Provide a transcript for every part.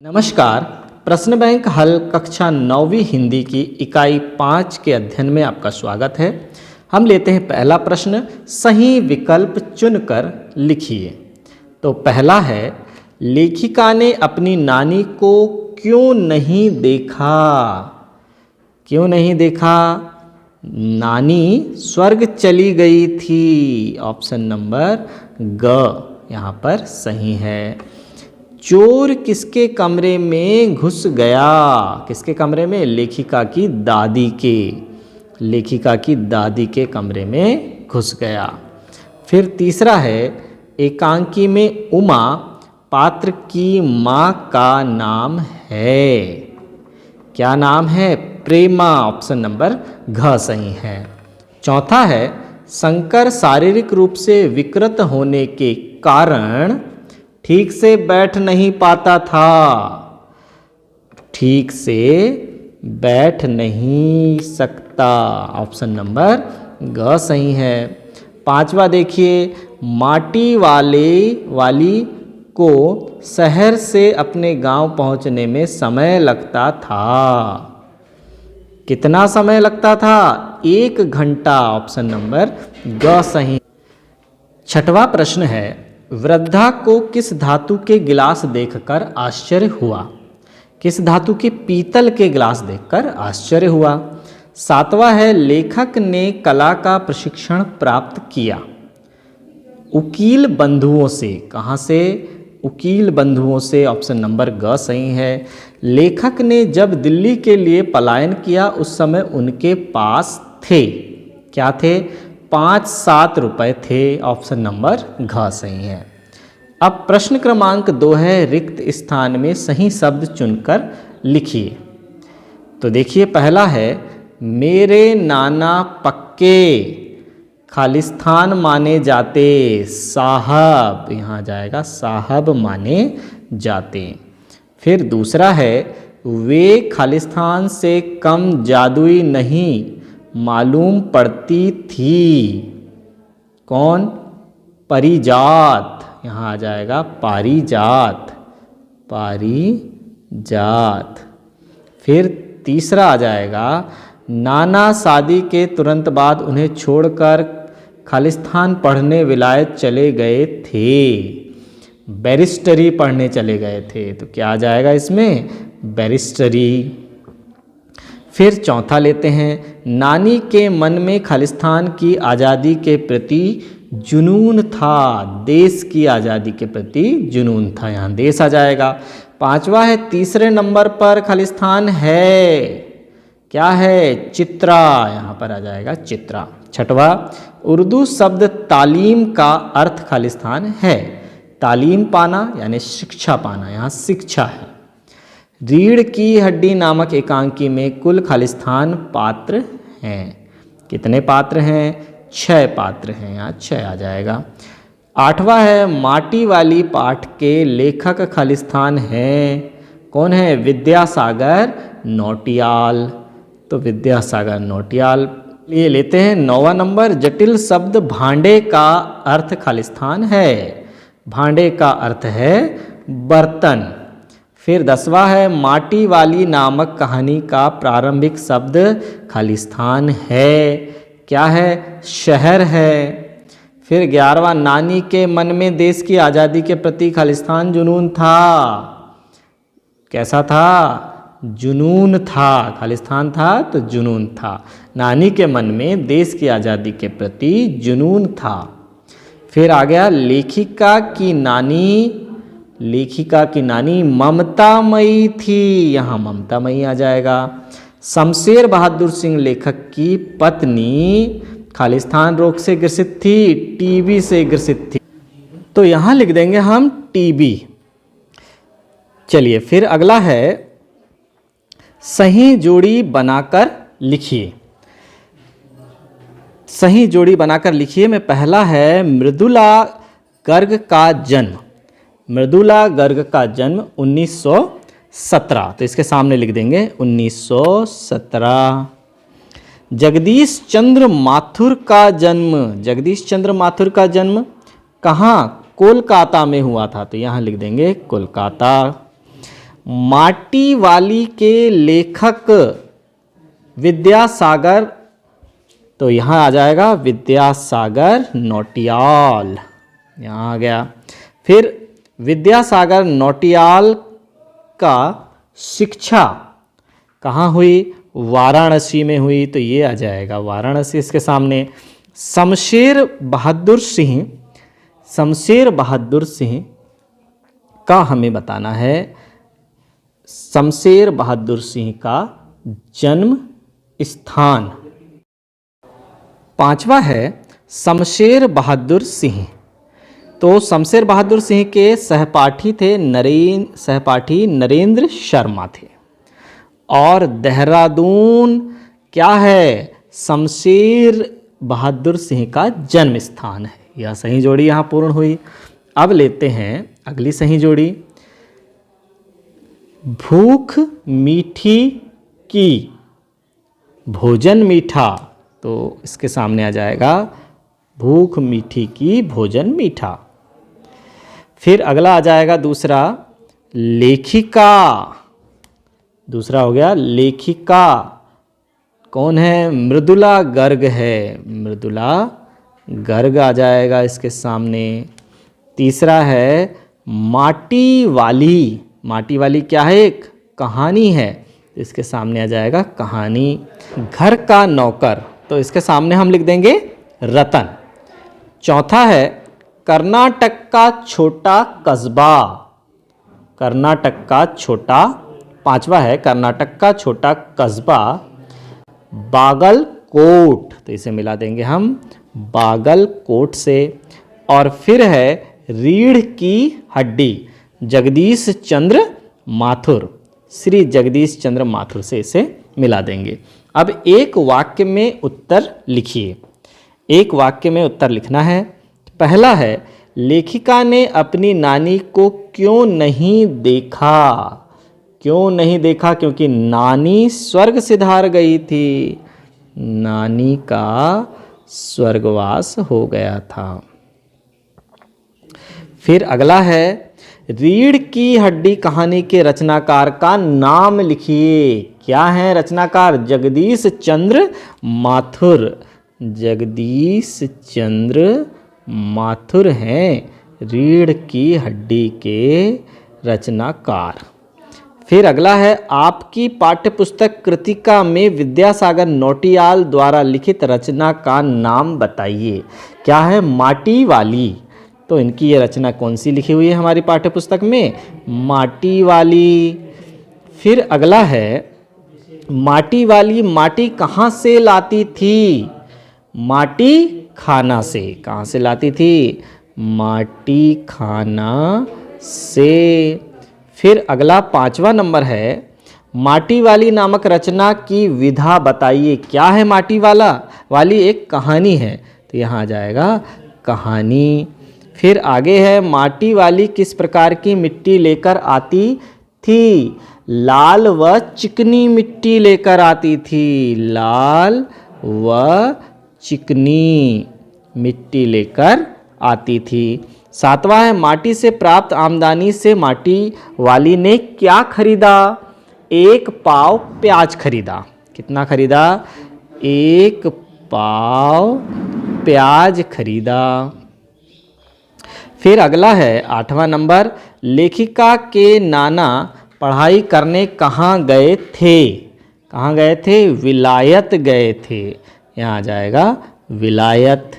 नमस्कार। प्रश्न बैंक हल कक्षा 9वीं हिंदी की इकाई 5 के अध्ययन में आपका स्वागत है। हम लेते हैं पहला प्रश्न, सही विकल्प चुनकर लिखिए। तो पहला है, लेखिका ने अपनी नानी को क्यों नहीं देखा? क्यों नहीं देखा? नानी स्वर्ग चली गई थी। ऑप्शन नंबर ग यहाँ पर सही है। चोर किसके कमरे में घुस गया? किसके कमरे में? लेखिका की दादी के। लेखिका की दादी के कमरे में घुस गया। फिर तीसरा है, एकांकी में उमा पात्र की माँ का नाम है। क्या नाम है? प्रेमा। ऑप्शन नंबर घ सही है। चौथा है, शंकर शारीरिक रूप से विकृत होने के कारण ठीक से बैठ नहीं पाता था। ठीक से बैठ नहीं सकता। ऑप्शन नंबर ग सही है। पांचवा देखिए, माटी वाली को शहर से अपने गांव पहुंचने में समय लगता था। कितना समय लगता था? 1 घंटा। ऑप्शन नंबर ग सही। छठवां प्रश्न है, वृद्धा को किस धातु के गिलास देखकर आश्चर्य हुआ? किस धातु के? पीतल के गिलास देखकर आश्चर्य हुआ। सातवां है, लेखक ने कला का प्रशिक्षण प्राप्त किया उकील बंधुओं से। कहाँ से? उकील बंधुओं से। ऑप्शन नंबर ग सही है। लेखक ने जब दिल्ली के लिए पलायन किया उस समय उनके पास थे, क्या थे? 5-7 रुपए थे। ऑप्शन नंबर घ सही है। अब प्रश्न क्रमांक 2 है, रिक्त स्थान में सही शब्द चुनकर लिखिए। तो देखिए, पहला है, मेरे नाना पक्के खालिस्तान माने जाते। साहब, यहाँ जाएगा साहब माने जाते। फिर दूसरा है, वे खालिस्तान से कम जादुई नहीं मालूम पड़ती थी। कौन? परिजात। यहाँ आ जाएगा पारिजात। पारिजात। फिर तीसरा आ जाएगा, नाना शादी के तुरंत बाद उन्हें छोड़कर खालिस्तान पढ़ने विलायत चले गए थे। बैरिस्टरी पढ़ने चले गए थे। तो क्या आ जाएगा इसमें? बैरिस्टरी। फिर चौथा लेते हैं, नानी के मन में खालिस्तान की आज़ादी के प्रति जुनून था। देश की आज़ादी के प्रति जुनून था। यहाँ देश आ जाएगा। पांचवा है, तीसरे नंबर पर खालिस्तान है। क्या है? चित्रा। यहाँ पर आ जाएगा चित्रा। छठवा, उर्दू शब्द तालीम का अर्थ खालिस्तान है। तालीम पाना यानी शिक्षा पाना, यहाँ शिक्षा है। रीढ़ की हड्डी नामक एकांकी में कुल खालिस्तान पात्र हैं। कितने पात्र हैं? 6 पात्र हैं। यहाँ 6 आ जाएगा। आठवां है, माटी वाली पाठ के लेखक खालिस्तान हैं। कौन है? विद्यासागर नौटियाल। तो विद्यासागर नौटियाल। ये लेते हैं 9वां नंबर, जटिल शब्द भांडे का अर्थ खालिस्तान है। भांडे का अर्थ है बर्तन। फिर 10वां है, माटी वाली नामक कहानी का प्रारंभिक शब्द खालिस्तान है। क्या है? शहर है। फिर 11वां, नानी के मन में देश की आज़ादी के प्रति खालिस्तान जुनून था। कैसा था? जुनून था। खालिस्तान था तो जुनून था। नानी के मन में देश की आज़ादी के प्रति जुनून था। फिर आ गया, लेखिका की नानी ममतामयी थी। यहाँ ममतामयी आ जाएगा। शमशेर बहादुर सिंह लेखक की पत्नी खालिस्तान रोग से ग्रसित थी, टीबी से ग्रसित थी। तो यहाँ लिख देंगे हम टीबी। चलिए, फिर अगला है, सही जोड़ी बनाकर लिखिए। सही जोड़ी बनाकर लिखिए में पहला है, मृदुला गर्ग का जन्म। मृदुला गर्ग का जन्म 1917। तो इसके सामने लिख देंगे 1917। जगदीश चंद्र माथुर का जन्म। जगदीश चंद्र माथुर का जन्म कहाँ? कोलकाता में हुआ था। तो यहाँ लिख देंगे कोलकाता। माटी वाली के लेखक विद्यासागर, तो यहाँ आ जाएगा विद्यासागर नौटियाल, यहाँ आ गया। फिर विद्यासागर नौटियाल का शिक्षा कहाँ हुई? वाराणसी में हुई, तो ये आ जाएगा वाराणसी इसके सामने। शमशेर बहादुर सिंह का हमें बताना है, शमशेर बहादुर सिंह का जन्म स्थान। पांचवा है शमशेर बहादुर सिंह। तो शमशेर बहादुर सिंह के सहपाठी नरेंद्र शर्मा थे। और देहरादून क्या है? शमशेर बहादुर सिंह का जन्म स्थान है। यह सही जोड़ी यहाँ पूर्ण हुई। अब लेते हैं अगली सही जोड़ी। भूख मीठी की, भोजन मीठा, तो इसके सामने आ जाएगा भूख मीठी की, भोजन मीठा। फिर अगला आ जाएगा दूसरा, लेखिका। दूसरा हो गया लेखिका, कौन है? मृदुला गर्ग है, मृदुला गर्ग आ जाएगा इसके सामने। तीसरा है माटी वाली। माटी वाली क्या है? एक कहानी है, इसके सामने आ जाएगा कहानी। घर का नौकर, तो इसके सामने हम लिख देंगे रतन। चौथा है कर्नाटक का छोटा कस्बा, कर्नाटक का छोटा। पांचवा है कर्नाटक का छोटा कस्बा बागलकोट, तो इसे मिला देंगे हम बागलकोट से। और फिर है रीढ़ की हड्डी, जगदीश चंद्र माथुर, श्री जगदीश चंद्र माथुर से इसे मिला देंगे। अब एक वाक्य में उत्तर लिखिए। एक वाक्य में उत्तर लिखना है। पहला है लेखिका ने अपनी नानी को क्यों नहीं देखा? क्यों नहीं देखा? क्योंकि नानी स्वर्ग सिधार गई थी, नानी का स्वर्गवास हो गया था। फिर अगला है रीढ़ की हड्डी कहानी के रचनाकार का नाम लिखिए। क्या है रचनाकार? जगदीश चंद्र माथुर, जगदीश चंद्र माथुर हैं रीढ़ की हड्डी के रचनाकार। फिर अगला है आपकी पाठ्यपुस्तक कृतिका में विद्यासागर नौटियाल द्वारा लिखित रचना का नाम बताइए। क्या है? माटी वाली। तो इनकी ये रचना कौन सी लिखी हुई है हमारी पाठ्यपुस्तक में? माटी वाली। फिर अगला है माटी वाली माटी कहाँ से लाती थी? माटी खाना से। कहाँ से लाती थी? माटी खाना से। फिर अगला पांचवा नंबर है माटी वाली नामक रचना की विधा बताइए। क्या है माटी वाली? एक कहानी है, तो यहाँ आ जाएगा कहानी। फिर आगे है माटी वाली किस प्रकार की मिट्टी लेकर आती थी? लाल व चिकनी मिट्टी लेकर आती थी, लाल व चिकनी मिट्टी लेकर आती थी। सातवां है माटी से प्राप्त आमदनी से माटी वाली ने क्या खरीदा? 1 पाव प्याज खरीदा। कितना खरीदा? 1 पाव प्याज खरीदा। फिर अगला है 8वां नंबर लेखिका के नाना पढ़ाई करने कहाँ गए थे? कहाँ गए थे? विलायत गए थे, यहाँ आ जाएगा विलायत।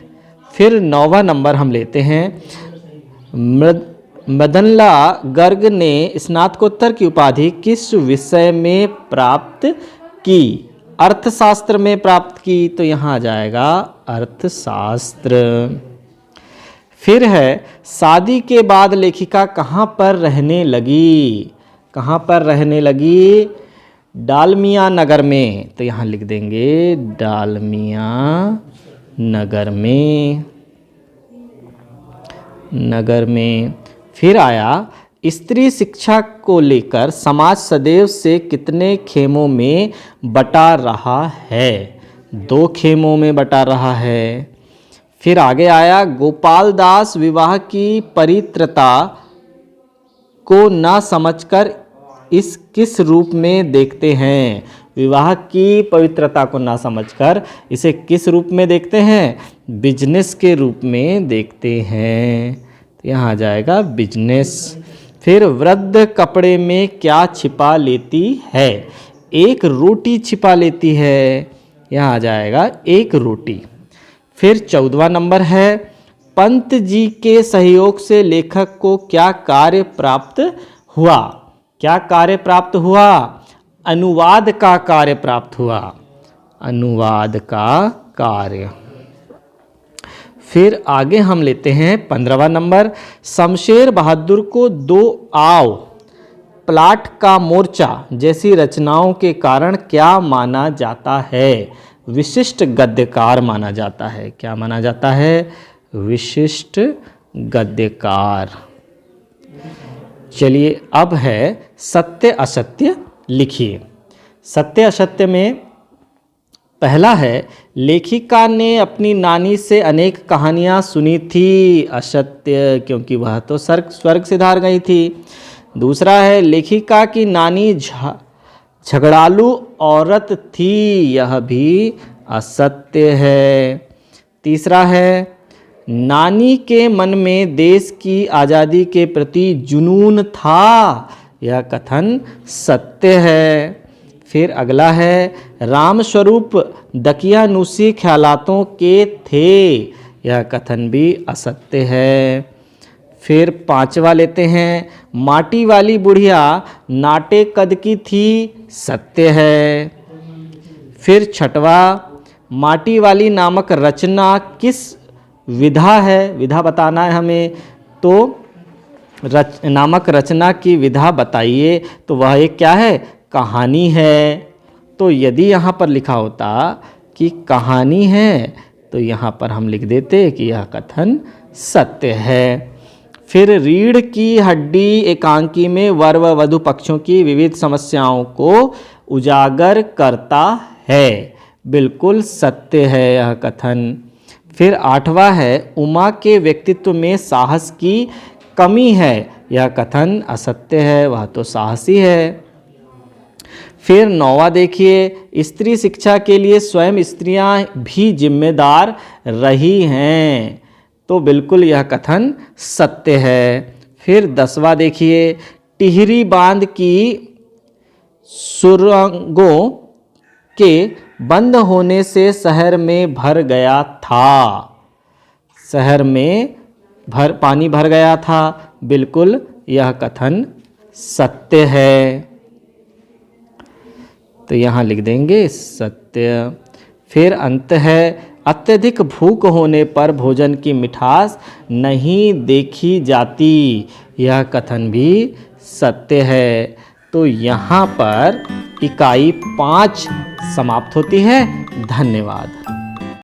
फिर 9वां नंबर हम लेते हैं मदनला गर्ग ने स्नातकोत्तर की उपाधि किस विषय में प्राप्त की? अर्थशास्त्र में प्राप्त की, तो यहाँ आ जाएगा अर्थशास्त्र। फिर है शादी के बाद लेखिका कहाँ पर रहने लगी? कहाँ पर रहने लगी? डालमिया नगर में, तो यहाँ लिख देंगे डालमिया नगर में। फिर आया स्त्री शिक्षा को लेकर समाज सदैव से कितने खेमों में बटा रहा है? 2 खेमों में बटा रहा है। फिर आगे आया गोपाल दास विवाह की पवित्रता को न समझकर इस किस रूप में देखते हैं? विवाह की पवित्रता को ना समझकर इसे किस रूप में देखते हैं? बिजनेस के रूप में देखते हैं। तो यहाँ आ जाएगा बिजनेस। फिर वृद्ध कपड़े में क्या छिपा लेती है? एक रोटी छिपा लेती है। यहाँ आ जाएगा एक रोटी। फिर 14वां नंबर है, पंत जी के सहयोग से लेखक को क्या कार्य प्राप्त हुआ? क्या कार्य प्राप्त हुआ? अनुवाद का कार्य प्राप्त हुआ। अनुवाद का कार्य। फिर आगे हम लेते हैं 15वां नंबर, शमशेर बहादुर को दो आव, प्लाट का मोर्चा जैसी रचनाओं के कारण क्या माना जाता है? विशिष्ट गद्यकार माना जाता है। क्या माना जाता है? विशिष्ट गद्यकार। चलिए अब है सत्य असत्य लिखिए। सत्य असत्य में पहला है, लेखिका ने अपनी नानी से अनेक कहानियां सुनी थी। असत्य, क्योंकि वह तो स्वर्ग सिधार गई थी। दूसरा है, लेखिका की नानी झगड़ालू औरत थी। यह भी असत्य है। तीसरा है, नानी के मन में देश की आज़ादी के प्रति जुनून था। यह कथन सत्य है। फिर अगला है, रामस्वरूप दकियानूसी ख्यालातों के थे। यह कथन भी असत्य है। फिर 5वां लेते हैं, माटी वाली बुढ़िया नाटे कद की थी। सत्य है। फिर 6वां, माटी वाली नामक रचना किस विधा है? विधा बताना है हमें, तो नामक रचना की विधा बताइए। तो वह एक क्या है? कहानी है। तो यदि यहाँ पर लिखा होता कि कहानी है तो यहाँ पर हम लिख देते कि यह कथन सत्य है। फिर रीढ़ की हड्डी एकांकी में वर व वधु पक्षों की विविध समस्याओं को उजागर करता है। बिल्कुल सत्य है यह कथन। फिर 8वां है, उमा के व्यक्तित्व में साहस की कमी है। यह कथन असत्य है, वह तो साहसी है। फिर 9वां देखिए, स्त्री शिक्षा के लिए स्वयं स्त्रियां भी जिम्मेदार रही हैं। तो बिल्कुल यह कथन सत्य है। फिर 10वां देखिए, टिहरी बांध की सुरंगों के बंद होने से शहर में भर गया था। शहर में पानी भर गया था। बिल्कुल यह कथन सत्य है। तो यहाँ लिख देंगे सत्य। फिर अंत है, अत्यधिक भूख होने पर भोजन की मिठास नहीं देखी जाती। यह कथन भी सत्य है। तो यहाँ पर इकाई 5 समाप्त होती है। धन्यवाद।